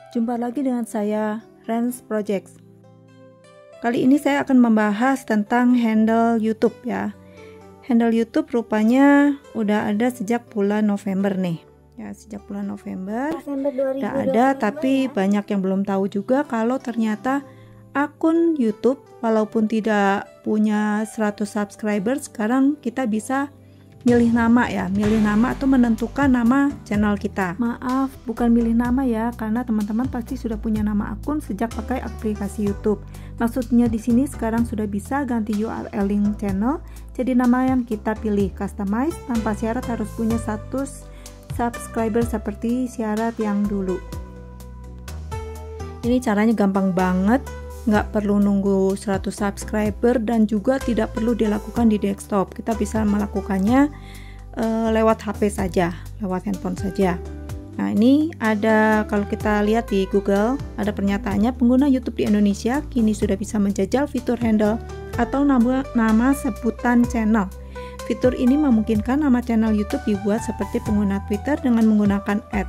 Jumpa lagi dengan saya, Rens Projects. Kali ini saya akan membahas tentang handle YouTube ya. Handle YouTube rupanya udah ada sejak bulan November nih. Ya, sejak bulan November udah ada, tapi banyak yang belum tahu juga kalau ternyata akun YouTube walaupun tidak punya 100 subscriber, sekarang kita bisa milih nama ya, milih nama atau menentukan nama channel kita. Maaf, bukan milih nama ya, karena teman-teman pasti sudah punya nama akun sejak pakai aplikasi YouTube. Maksudnya di sini sekarang sudah bisa ganti URL link channel, jadi nama yang kita pilih customize tanpa syarat harus punya 100 subscriber seperti syarat yang dulu. Ini caranya gampang banget. Nggak perlu nunggu 100 subscriber dan juga tidak perlu dilakukan di desktop. Kita bisa melakukannya lewat HP saja, lewat handphone saja. Nah, ini ada, kalau kita lihat di Google, ada pernyataannya pengguna YouTube di Indonesia kini sudah bisa menjajal fitur handle atau nama sebutan channel. Fitur ini memungkinkan nama channel YouTube dibuat seperti pengguna Twitter dengan menggunakan ad.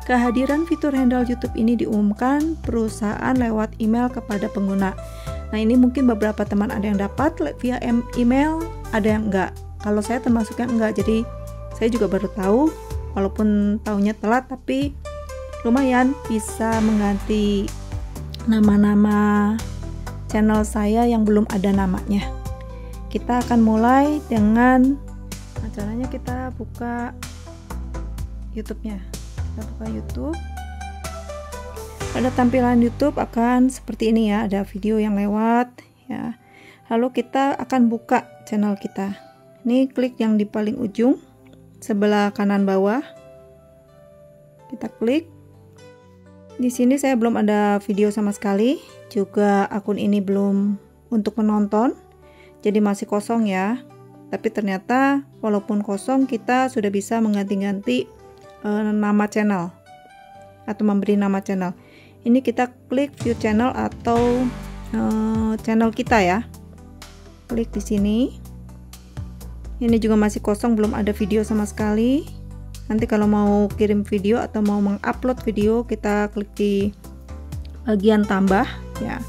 Kehadiran fitur handle YouTube ini diumumkan perusahaan lewat email kepada pengguna. Nah, ini mungkin beberapa teman ada yang dapat via email, ada yang enggak. Kalau saya termasuk yang enggak, jadi saya juga baru tahu, walaupun tahunya telat, tapi lumayan bisa mengganti nama-nama channel saya yang belum ada namanya. Kita akan mulai dengan caranya kita buka YouTube-nya. Kita buka YouTube. Pada tampilan YouTube akan seperti ini ya, ada video yang lewat ya. Lalu kita akan buka channel kita. Ini klik yang di paling ujung sebelah kanan bawah. Kita klik. Di sini saya belum ada video sama sekali, juga akun ini belum untuk menonton. Jadi masih kosong ya. Tapi ternyata walaupun kosong kita sudah bisa mengganti-ganti nama channel atau memberi nama channel. Ini kita klik view channel atau channel kita ya. Klik di sini. Ini juga masih kosong, belum ada video sama sekali. Nanti kalau mau kirim video atau mau mengupload video, kita klik di bagian tambah ya.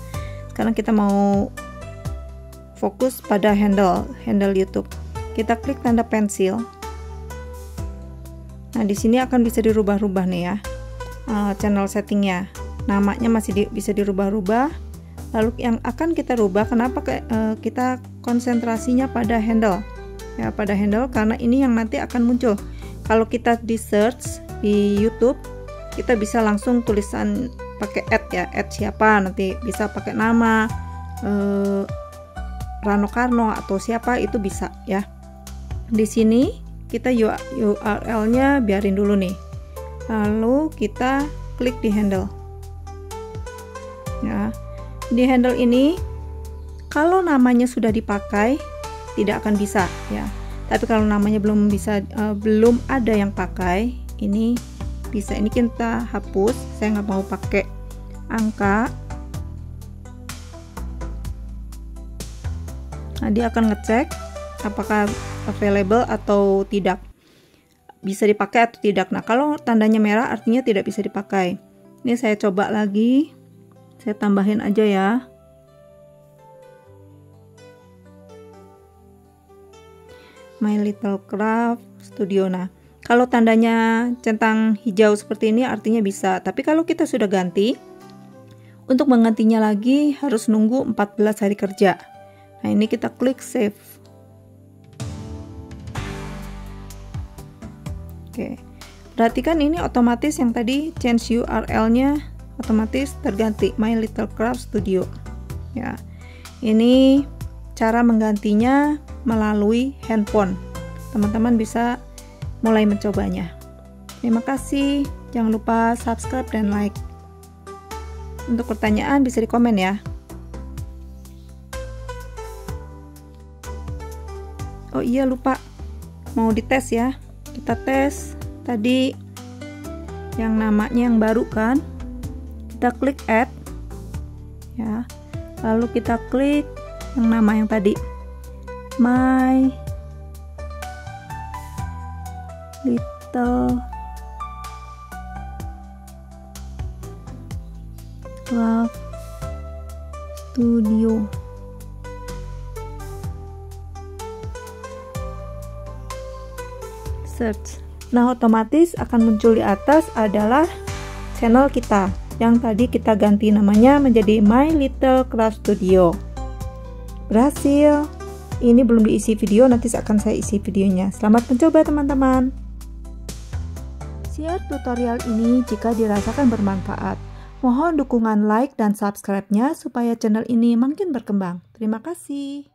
Sekarang kita mau fokus pada handle YouTube. Kita klik tanda pensil. Nah, di sini akan bisa dirubah-rubah nih ya, channel settingnya. Namanya masih bisa dirubah-rubah. Lalu yang akan kita rubah, kenapa kita konsentrasinya pada handle? Ya, pada handle karena ini yang nanti akan muncul. Kalau kita di search di YouTube, kita bisa langsung tulisan pakai ad ya, ad siapa, nanti bisa pakai nama Rano Karno atau siapa, itu bisa ya. Di sini kita URL-nya biarin dulu nih. Lalu kita klik di handle. Ya. Di handle ini kalau namanya sudah dipakai tidak akan bisa ya. Tapi kalau namanya belum ada yang pakai, ini bisa. Ini kita hapus. Saya nggak mau pakai angka. Nah, dia akan ngecek apakah available atau tidak, bisa dipakai atau tidak. Nah, kalau tandanya merah artinya tidak bisa dipakai. Ini saya coba lagi, saya tambahin aja ya. My Little Craft Studio. Nah, kalau tandanya centang hijau seperti ini artinya bisa, tapi kalau kita sudah ganti, untuk menggantinya lagi harus nunggu 14 hari kerja. Nah, ini kita klik save. Oke, perhatikan ini otomatis yang tadi change URL-nya otomatis terganti My Little Craft Studio. Ya, ini cara menggantinya melalui handphone. Teman-teman bisa mulai mencobanya. Terima kasih. Jangan lupa subscribe dan like. Untuk pertanyaan bisa di komen ya. Oh iya, lupa mau dites ya. Kita tes tadi yang namanya yang baru kan, kita klik add ya, lalu kita klik yang nama yang tadi My Little Love Studio. Search. Nah, otomatis akan muncul di atas adalah channel kita yang tadi kita ganti namanya menjadi My Little Craft Studio. Berhasil. Ini belum diisi video, nanti akan saya isi videonya. Selamat mencoba teman-teman. Share tutorial ini jika dirasakan bermanfaat. Mohon dukungan like dan subscribe-nya supaya channel ini makin berkembang. Terima kasih.